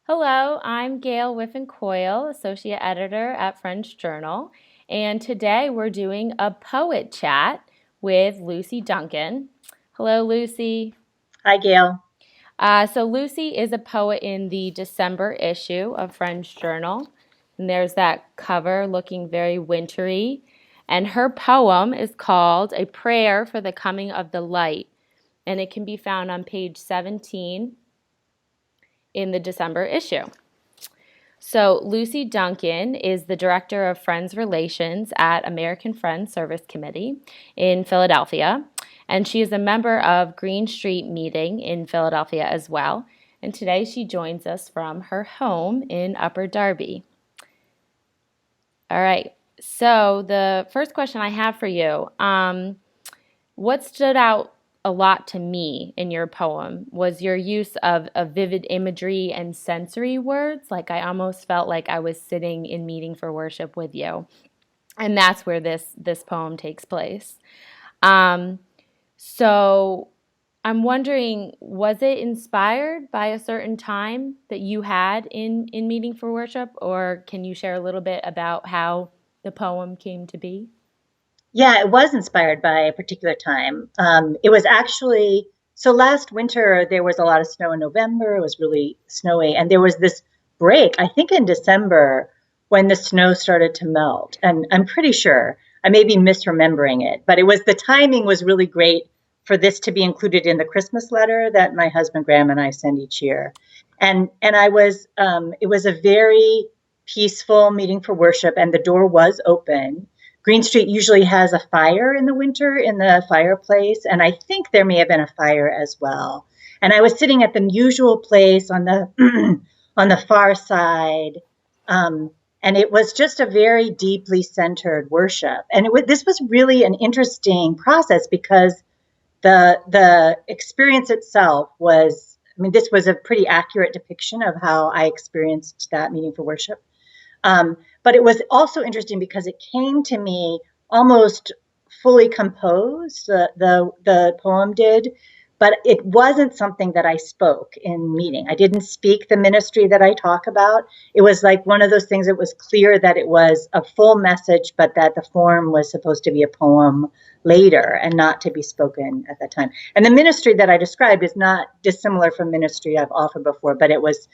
Hello, I'm Gail Whiffen-Coyle, Associate Editor at French Journal, and today we're doing a poet chat with Lucy Duncan. Hello, Lucy. Hi, Gail. So Lucy is a poet in the December issue of French Journal, and there's that cover looking very wintry, and her poem is called A Prayer for the Coming of the Light, and it can be found on page 17 in the December issue. So, Lucy Duncan is the Director of Friends Relations at American Friends Service Committee in Philadelphia, and she is a member of Green Street Meeting in Philadelphia as well. And today she joins us from her home in Upper Darby. All right, so the first question I have for you, what stood out a lot to me in your poem was your use of vivid imagery and sensory words. Like I almost felt like I was sitting in meeting for worship with you. And that's where this poem takes place. Um, so I'm wondering, was it inspired by a certain time that you had in meeting for worship, or can you share a little bit about how the poem came to be? Yeah, it was inspired by a particular time. It was actually, so last winter, there was a lot of snow in November. It was really snowy. And there was this break, I think in December, when the snow started to melt. And I'm pretty sure, I may be misremembering it, but the timing was really great for this to be included in the Christmas letter that my husband Graham and I send each year. And it was a very peaceful meeting for worship, and the door was open. Green Street usually has a fire in the winter in the fireplace, and I think there may have been a fire as well. And I was sitting at the usual place on the on the far side, and it was just a very deeply centered worship. And this was really an interesting process because the experience itself was, I mean, this was a pretty accurate depiction of how I experienced that meeting for worship. But it was also interesting because it came to me almost fully composed. The poem did, but it wasn't something that I spoke in meeting. I didn't speak the ministry that I talk about. It was like one of those things. It was clear that it was a full message, but that the form was supposed to be a poem later and not to be spoken at that time. And the ministry that I described is not dissimilar from ministry I've offered before, but it was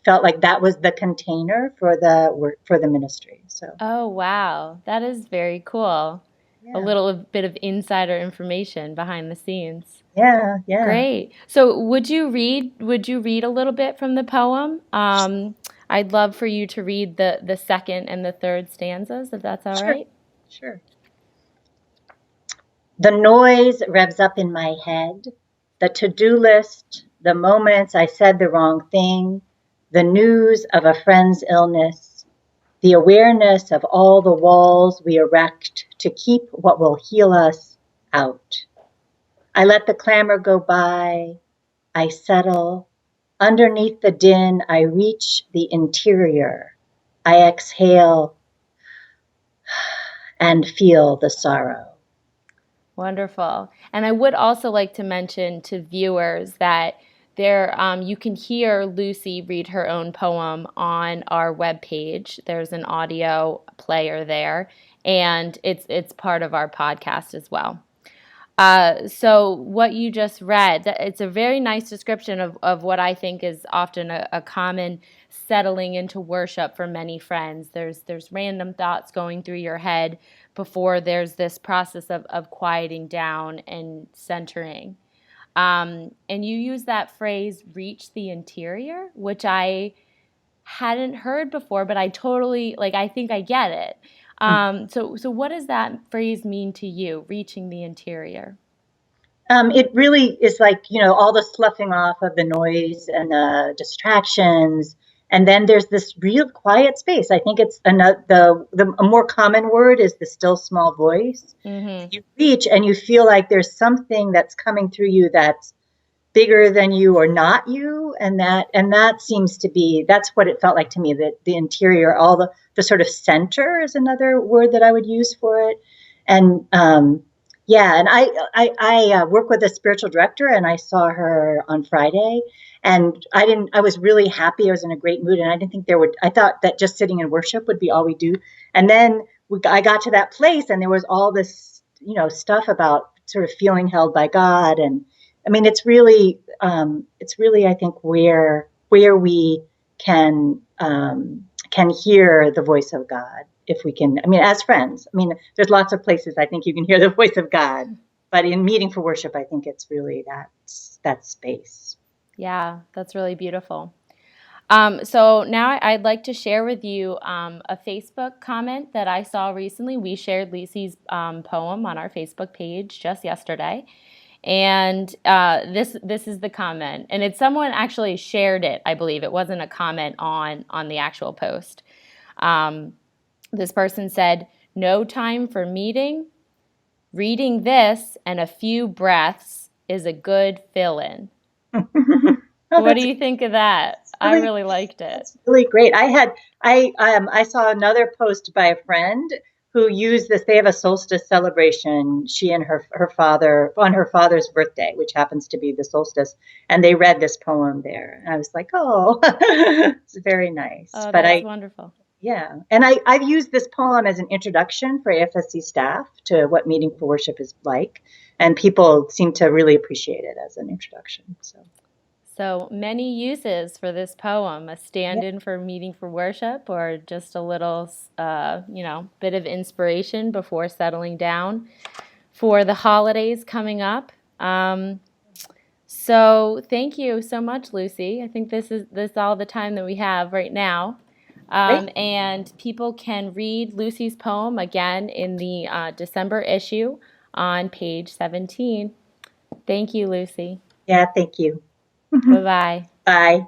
felt like that was the container for the work for the ministry. So Oh, wow. That is very cool. A yeah, little bit of insider information behind the scenes. yeah. Great. So would you read a little bit from the poem? I'd love for you to read the second and the third stanzas, if that's all Sure, right. sure. The noise revs up in my head, the to-do list, the moments I said the wrong thing, the news of a friend's illness, the awareness of all the walls we erect to keep what will heal us out. I let the clamor go by, I settle. Underneath the din, I reach the interior. I exhale and feel the sorrow. Wonderful. And I would also like to mention to viewers that you can hear Lucy read her own poem on our webpage. There's an audio player there, and it's part of our podcast as well. So what you just read, it's a very nice description of what I think is often a common settling into worship for many friends. There's random thoughts going through your head before there's this process of quieting down and centering. And you use that phrase, reach the interior, which I hadn't heard before, but I totally, like, I think I get it. So what does that phrase mean to you, reaching the interior? It really is like, all the sloughing off of the noise and the distractions. And then there's this real quiet space. I think it's a more common word is the still small voice. Mm-hmm. You reach and you feel like there's something that's coming through you that's bigger than you or not you. And that seems to be, that's what it felt like to me, that the interior, all the sort of center is another word that I would use for it. And, Yeah, and I work with a spiritual director, and I saw her on Friday, and I didn't. I was really happy. I was in a great mood, and I didn't think there would. I thought that just sitting in worship would be all we do, and then I got to that place, and there was all this, stuff about sort of feeling held by God, and I mean, it's really, I think, where we can hear the voice of God if we can. I mean, as friends, I mean, there's lots of places I think you can hear the voice of God, but in meeting for worship, I think it's really that space. Yeah, that's really beautiful. So now I'd like to share with you a Facebook comment that I saw recently. We shared Lucy's poem on our Facebook page just yesterday, and this is the comment, and it's someone actually shared it. I believe it wasn't a comment on the actual post. Um, this person said, "No time for meeting. Reading this and a few breaths is a good fill-in." Oh, What do you think of that? I really really liked it. that's really great. I saw another post by a friend who used this. They have a solstice celebration. She and her father on her father's birthday, which happens to be the solstice, and they read this poem there. And I was like, oh, it's very nice. Oh, But that's wonderful. yeah, and I've used this poem as an introduction for AFSC staff to what meeting for worship is like, and people seem to really appreciate it as an introduction. So So many uses for this poem, a yeah, stand-in for meeting for worship or just a little, bit of inspiration before settling down for the holidays coming up. So thank you so much, Lucy. I think this is all the time that we have right now. great. And people can read Lucy's poem again in the December issue on page 17. Thank you, Lucy. Yeah, thank you. Bye bye. Bye.